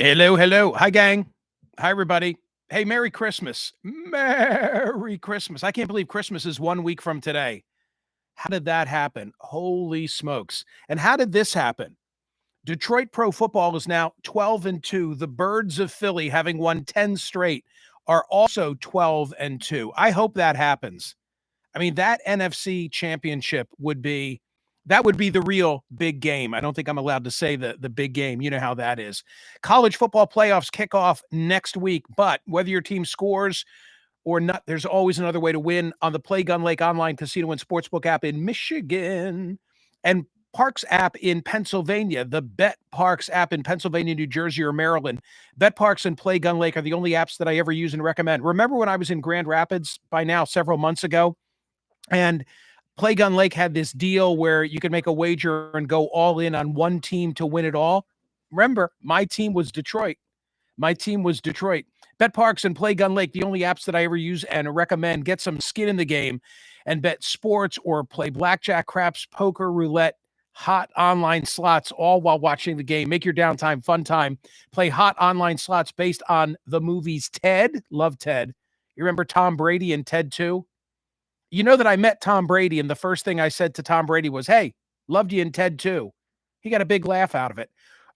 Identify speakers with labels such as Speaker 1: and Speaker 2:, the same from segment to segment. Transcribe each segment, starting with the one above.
Speaker 1: Hello, hello. Hi, gang. Hi, everybody. Hey, Merry Christmas. Merry Christmas. I can't believe Christmas is 1 week from today. How did that happen? Holy smokes. And how did this happen? Detroit Pro Football is now 12-2. The Birds of Philly, having won 10 straight, are also 12-2. I hope that happens. I mean, that NFC championship would be the real big game. I don't think I'm allowed to say the big game. You know how that is. College football playoffs kick off next week, but whether your team scores or not, there's always another way to win on the Play Gun Lake online casino and sportsbook app in Michigan and Parks app in Pennsylvania, the Bet Parks app in Pennsylvania, New Jersey, or Maryland. Bet Parks and Play Gun Lake are the only apps that I ever use and recommend. Remember when I was in Grand Rapids by now several months ago? And Play Gun Lake had this deal where you could make a wager and go all in on one team to win it all. Remember, my team was Detroit. My team was Detroit. Bet Parks and Play Gun Lake, the only apps that I ever use and recommend. Get some skin in the game and bet sports or play blackjack, craps, poker, roulette, hot online slots, all while watching the game. Make your downtime fun time. Play hot online slots based on the movies Ted. Love Ted. You remember Tom Brady and Ted 2? You know that I met Tom Brady, and the first thing I said to Tom Brady was, "Hey, loved you in Ted too." He got a big laugh out of it.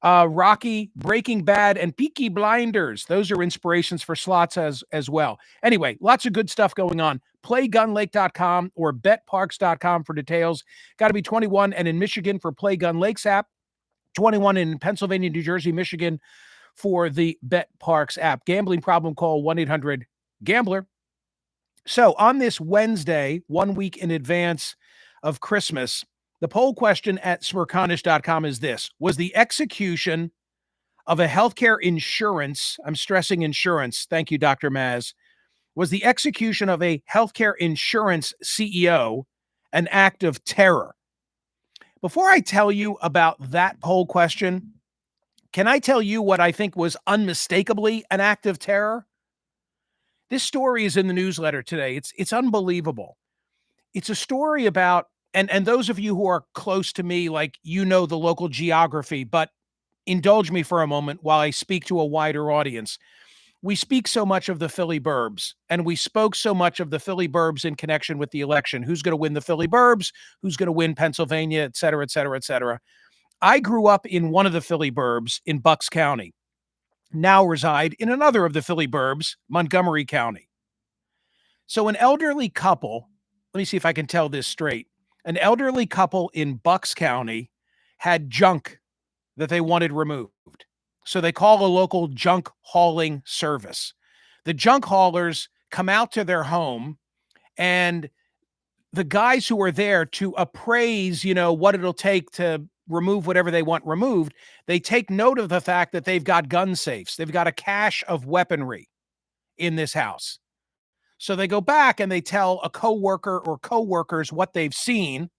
Speaker 1: Rocky, Breaking Bad, and Peaky Blinders. Those are inspirations for slots as well. Anyway, lots of good stuff going on. PlayGunLake.com or BetParks.com for details. Got to be 21 and in Michigan for Play Gun Lakes app. 21 in Pennsylvania, New Jersey, Michigan for the Bet Parks app. Gambling problem, call 1-800-GAMBLER. So on this Wednesday, 1 week in advance of Christmas, the poll question at Smerconish.com is this: was the execution of a healthcare insurance, I'm stressing insurance, thank you, Dr. Maz, was the execution of a healthcare insurance CEO an act of terror? Before I tell you about that poll question, can I tell you what I think was unmistakably an act of terror? This story is in the newsletter today. It's unbelievable. It's a story about, and those of you who are close to me, like, you know, the local geography, but indulge me for a moment while I speak to a wider audience. We speak so much of the Philly burbs, and we spoke so much of the Philly burbs in connection with the election. Who's going to win the Philly burbs? Who's going to win Pennsylvania, et cetera, et cetera, et cetera. I grew up in one of the Philly burbs in Bucks County, now reside in another of the Philly burbs, Montgomery County. So an elderly couple, let me see if I can tell this straight. An elderly couple in Bucks County had junk that they wanted removed. So they call a local junk hauling service. The junk haulers come out to their home, and the guys who are there to appraise, what it'll take to remove whatever they want removed, they take note of the fact that they've got gun safes. They've got a cache of weaponry in this house. So they go back and they tell a coworker or coworkers what they've seen.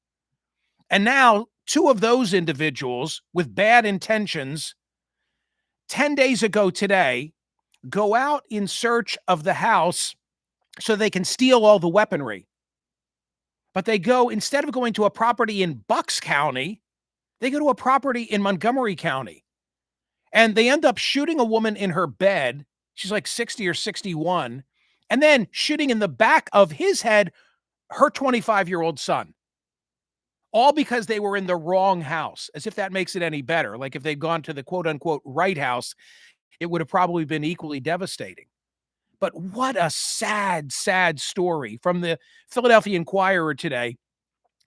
Speaker 1: And now two of those individuals with bad intentions, 10 days ago today, go out in search of the house so they can steal all the weaponry. But they go, instead of going to a property in Bucks County, they go to a property in Montgomery County. And they end up shooting a woman in her bed. She's like 60 or 61. And then shooting in the back of his head her 25-year-old son. All because they were in the wrong house, as if that makes it any better. Like if they'd gone to the quote-unquote right house, it would have probably been equally devastating. But what a sad, sad story from the Philadelphia Inquirer today.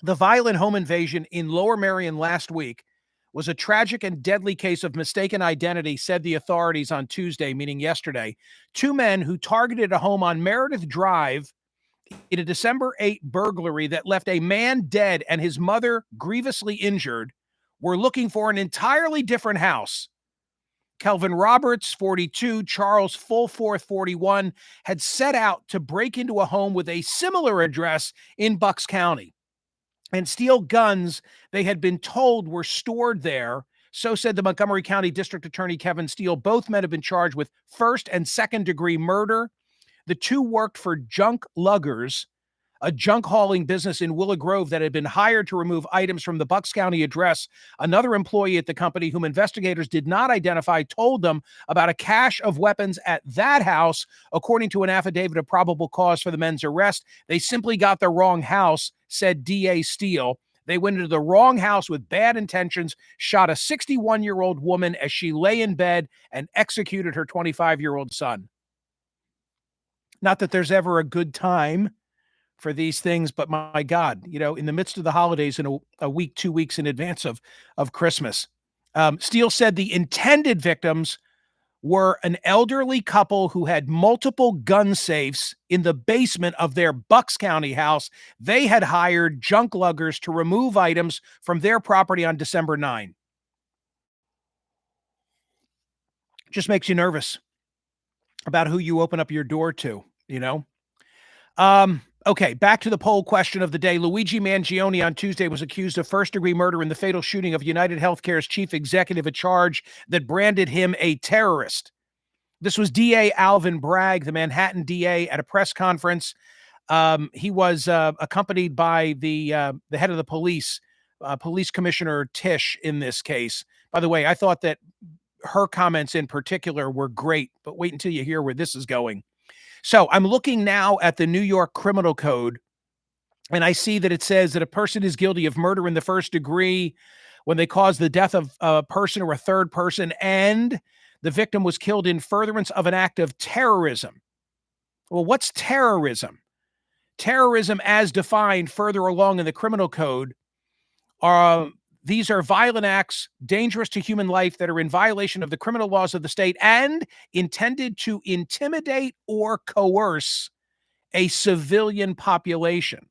Speaker 1: The violent home invasion in Lower Merion last week was a tragic and deadly case of mistaken identity, said the authorities on Tuesday, meaning yesterday. Two men who targeted a home on Meredith Drive in a December 8 burglary that left a man dead and his mother grievously injured were looking for an entirely different house. Kelvin Roberts, 42, Charles Fulforth, 41, had set out to break into a home with a similar address in Bucks County and steal guns they had been told were stored there. So said the Montgomery County District Attorney Kevin Steele. Both men have been charged with first and second degree murder. The two worked for junk luggers, a junk hauling business in Willow Grove that had been hired to remove items from the Bucks County address. Another employee at the company, whom investigators did not identify, told them about a cache of weapons at that house, according to an affidavit of probable cause for the men's arrest. They simply got the wrong house, said DA Steele. They went into the wrong house with bad intentions, shot a 61-year-old woman as she lay in bed, and executed her 25-year-old son. Not that there's ever a good time for these things, but my God, in the midst of the holidays and a week, 2 weeks in advance of Christmas. Steele said the intended victims were an elderly couple who had multiple gun safes in the basement of their Bucks County house. They had hired junk luggers to remove items from their property on December 9. Just makes you nervous about who you open up your door to, Okay, back to the poll question of the day. Luigi Mangione on Tuesday was accused of first-degree murder in the fatal shooting of United Healthcare's chief executive, a charge that branded him a terrorist. This was DA Alvin Bragg, the Manhattan DA, at a press conference. He was accompanied by the head of the police, Police Commissioner Tisch, in this case. By the way, I thought that her comments in particular were great, but wait until you hear where this is going. So I'm looking now at the New York Criminal Code, and I see that it says that a person is guilty of murder in the first degree when they cause the death of a person or a third person, and the victim was killed in furtherance of an act of terrorism. Well, what's terrorism? Terrorism, as defined further along in the Criminal Code, these are violent acts dangerous to human life that are in violation of the criminal laws of the state and intended to intimidate or coerce a civilian population.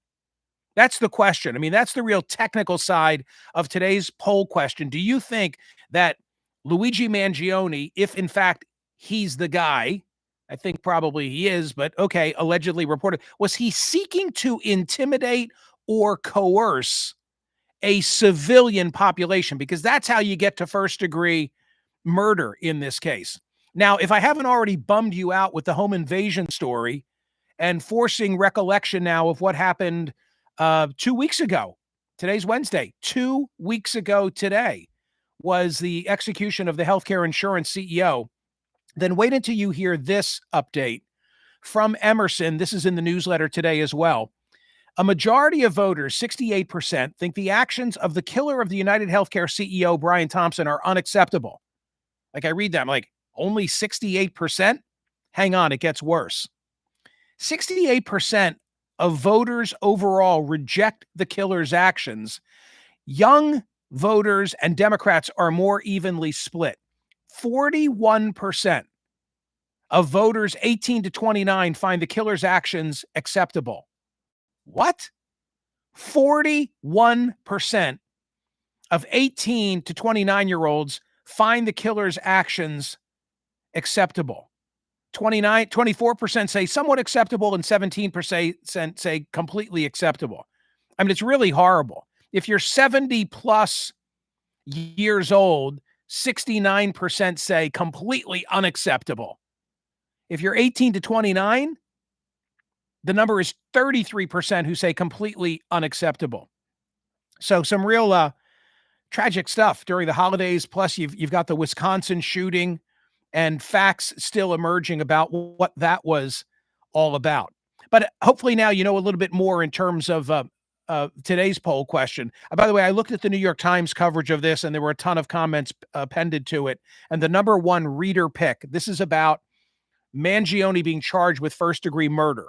Speaker 1: That's the question. I mean, that's the real technical side of today's poll question. Do you think that Luigi Mangione, if in fact he's the guy, I think probably he is, but okay, allegedly reported, was he seeking to intimidate or coerce a civilian population? Because that's how you get to first degree murder in this case. Now, if I haven't already bummed you out with the home invasion story and forcing recollection now of what happened 2 weeks ago, today's Wednesday, 2 weeks ago today was the execution of the healthcare insurance CEO, then wait until you hear this update from Emerson. This is in the newsletter today as well. A majority of voters, 68%, think the actions of the killer of the United Healthcare CEO, Brian Thompson, are unacceptable. Like, I read that, I'm like, only 68%? Hang on, it gets worse. 68% of voters overall reject the killer's actions. Young voters and Democrats are more evenly split. 41% of voters 18 to 29 find the killer's actions acceptable. What? 41% of 18 to 29-year-olds find the killer's actions acceptable. 24% say somewhat acceptable, and 17% say completely acceptable. I mean, it's really horrible. If you're 70 plus years old, 69% say completely unacceptable. If you're 18 to 29, the number is 33% who say completely unacceptable. So some real tragic stuff during the holidays. Plus, you've got the Wisconsin shooting and facts still emerging about what that was all about. But hopefully now you know a little bit more in terms of today's poll question. By the way, I looked at the New York Times coverage of this, and there were a ton of comments appended to it. And the number one reader pick, this is about Mangione being charged with first-degree murder.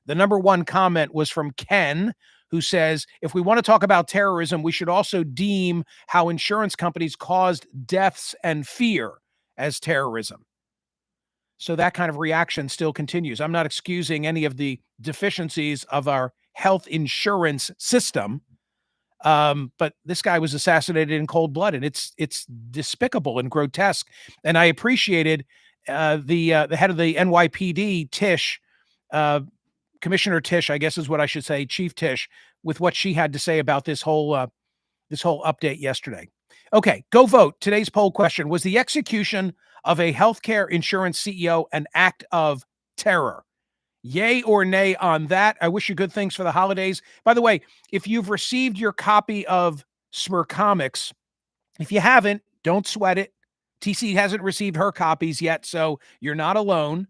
Speaker 1: The number one comment was from Ken, who says, if we want to talk about terrorism, we should also deem how insurance companies caused deaths and fear as terrorism. So that kind of reaction still continues. I'm not excusing any of the deficiencies of our health insurance system, but this guy was assassinated in cold blood, and it's despicable and grotesque. And I appreciated the head of the NYPD, Tisch, Commissioner Tisch, I guess is what I should say, Chief Tisch, with what she had to say about this whole update yesterday. Okay, go vote. Today's poll question: was the execution of a healthcare insurance CEO an act of terror? Yay or nay on that? I wish you good things for the holidays. By the way, if you've received your copy of Smercomics, if you haven't, don't sweat it. TC hasn't received her copies yet, so you're not alone.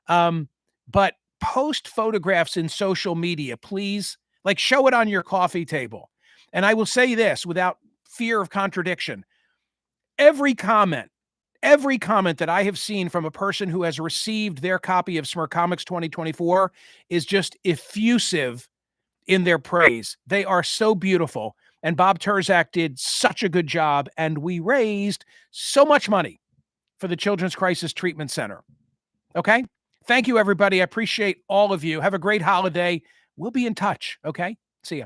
Speaker 1: But post photographs in social media, please. Like, show it on your coffee table. And I will say this without fear of contradiction. Every comment that I have seen from a person who has received their copy of Smercomics 2024 is just effusive in their praise. They are so beautiful. And Bob Turzak did such a good job. And we raised so much money for the Children's Crisis Treatment Center. Okay? Thank you, everybody. I appreciate all of you. Have a great holiday. We'll be in touch. Okay? See ya.